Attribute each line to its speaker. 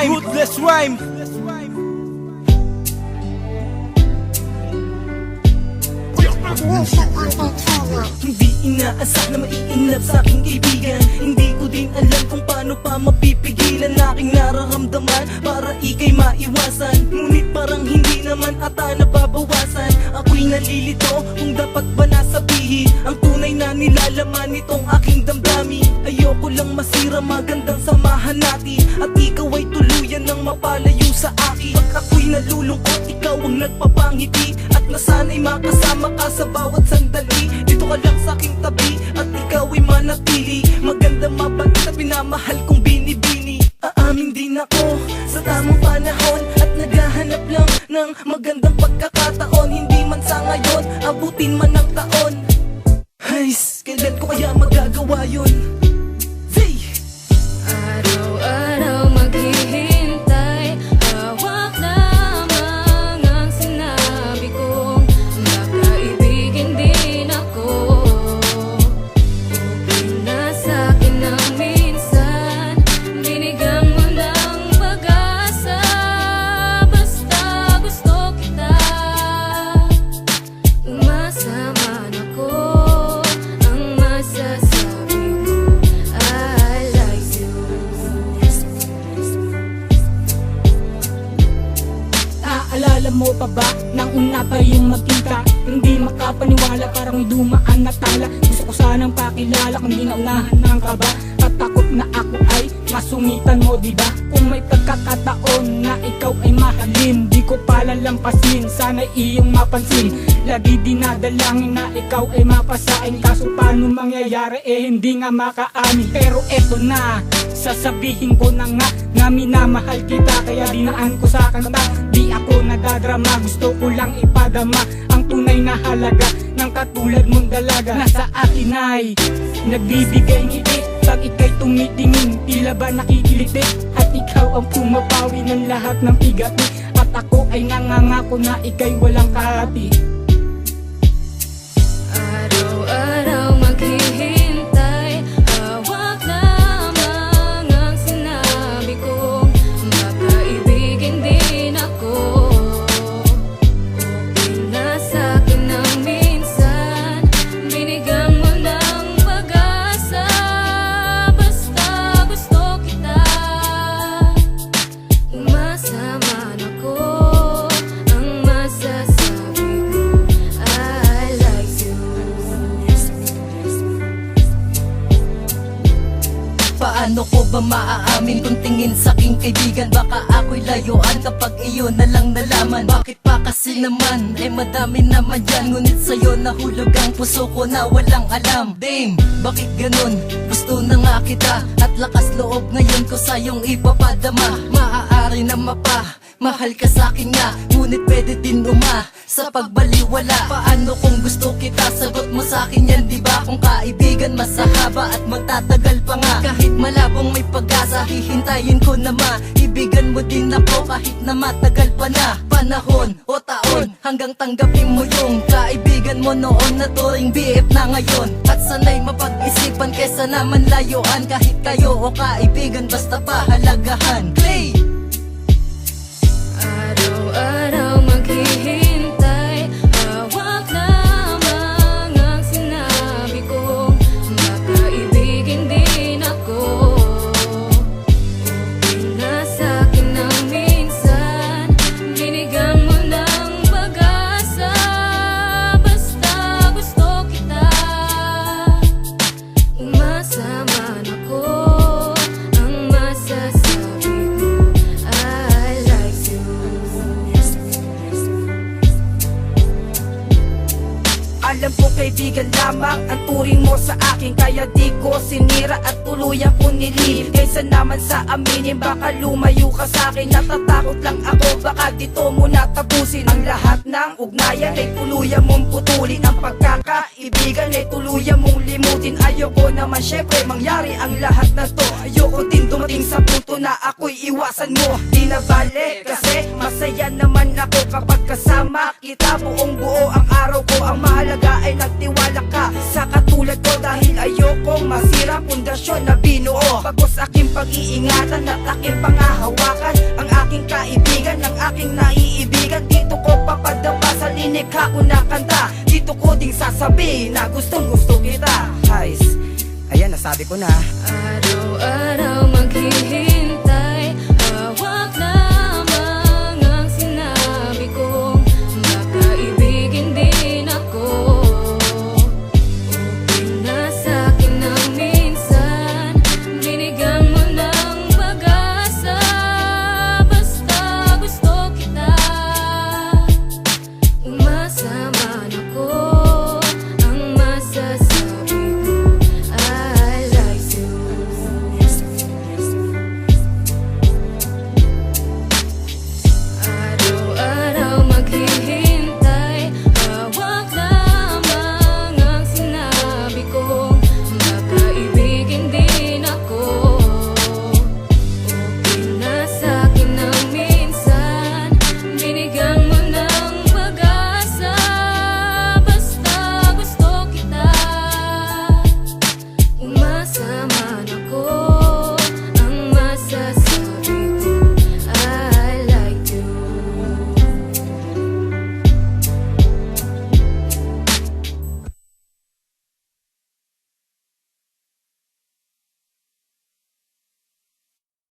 Speaker 1: Ruthless rhyme. Hindi inaasak na maiinlove sa aking kaibigan. Hindi ko din alam kung paano pa mapipigilan aking nararamdaman para ika'y maiwasan. Ngunit parang hindi naman ata nababawasan. Ako'y nalilito kung dapat ba nasabihin ang tunay na nilalaman nitong aking damdamin. Ayoko lang masira magandang samahan natin, at ikaw ay tuluyan ng mapalayo sa akin. Pag ako'y nalulungkot, ikaw ang nagpapangiti, at nasana'y makasama ka sa bawat sandali. Dito ka lang sa aking tabi, at ikaw ay manatili. Maganda, mabait at pinamahal kong binibini. Aamin din ako sa tamang panahon, at naghahanap lang ng magandang pagkakataon. Hindi man sa ngayon, abutin man ang taon. Hays, kailan ko kaya magagawa yun? Hey!
Speaker 2: Araw-araw maghihintay, hawak lamang ang sinabi ko. Baka ibigin din ako. Okay na sa'kin ng minsan, binigyan mo ng pag-asa. Basta gusto kita, umasa man ako. Ang masasabi ko, I like you.
Speaker 3: Naaalala mo pa ba nang una tayong magkita? Hindi makapaniwala, parang may dumaan na tala. Gusto ko sanang pakilala kung di naunahan ng kaba. At takot na ako ay masungitan mo, diba? Kung may pagkakataon na ikaw ay mahalin, di ko palalampasin, sana iyong mapansin. Lagi dinadalangin na ikaw ay mapasain, kaso paano mangyayari hindi nga makaamin. Pero eto na, sasabihin ko na nga na minamahal kita, kaya dinaan ko sa kanta. Di ako nadadrama, gusto ko lang ipadama ang tunay na halaga ng katulad mong dalaga. Nasa akin ay nagbibigay ngiti pag ika'y tumitingin, tila ba nakikiliti? At ikaw ang pumapawi ng lahat ng bigati, at ako ay nangangako na ika'y walang kahati.
Speaker 2: Araw-araw maghihintay, hawak lamang ang sinabi ko. Baka ibigin din ako. Okay na sa'kin ng minsan, binigyan mo ng pag-asa. Basta gusto kita, umasa man ako. Ang masasabi ko, I like you.
Speaker 4: Paano ko ba maaamin kung tingin sa'king kaibigan? Baka ako'y layuan kapag iyo na lang nalaman. Bakit pa kasi naman, madami naman yan. Ngunit sa'yo nahulog ang puso ko na walang alam. Dame, bakit ganun? Gusto na nga kita, at lakas loob ngayon ko sa'yong ipapadama. Maaari na mahal ka sa'kin nga, ngunit pwede din sa pagbaliwala. Paano kung gusto kita? Sagot mo sa'kin yan, diba? Kung kaibigan, masahaba at magtatagal pa nga. Kahit malabong may pag-asa, hihintayin ko na maibigan mo din ako. Kahit na matagal pa na panahon o taon, hanggang tanggapin mo yung kaibigan mo noon na turing BF na ngayon. At sana'y mapag-isipan kesa naman layuan. Kahit kayo o kaibigan, basta pahalagahan. Clay!
Speaker 2: Araw-araw maghihintay, hawak lamang ang sinabi ko. Baka ibigin din ako. Okay na sa'kin ng minsan, binigyan mo ng pag-asa. Basta gusto kita, umasa man ako. Ang masasabi ko, I like you.
Speaker 3: Alam ko kaibigan lamang ang turing mo sa akin, kaya di ko sinira at tuluyan ko nilib. Kaysa naman sa aminin, baka lumayo ka sa akin. Natatakot lang ako, baka dito mo natapusin. Ang lahat ng ugnayan ay tuluyan mong putulin. Ang pagkakaibigan ay tuluyan mong limutin. Ayoko naman syempre mangyari ang lahat na to. Ayoko din dumating sa punto na ako'y iwasan mo. Di na bale kasi masaya naman ako kapag kasama kita. Buong buo ang araw ko, ang mahalaga ay nagtiwala ka sa katulad ko. Dahil ayokong
Speaker 5: masira pundasyon na binuo. Pagos aking pag-iingatan at aking pangahawakan ang aking kaibigan, ang aking naiibigan. Dito ko papadapa sa linikha ko na kanta. Dito ko ding sasabihin na gustong gusto kita. Guys, ayan nasabi ko na.
Speaker 2: Araw-araw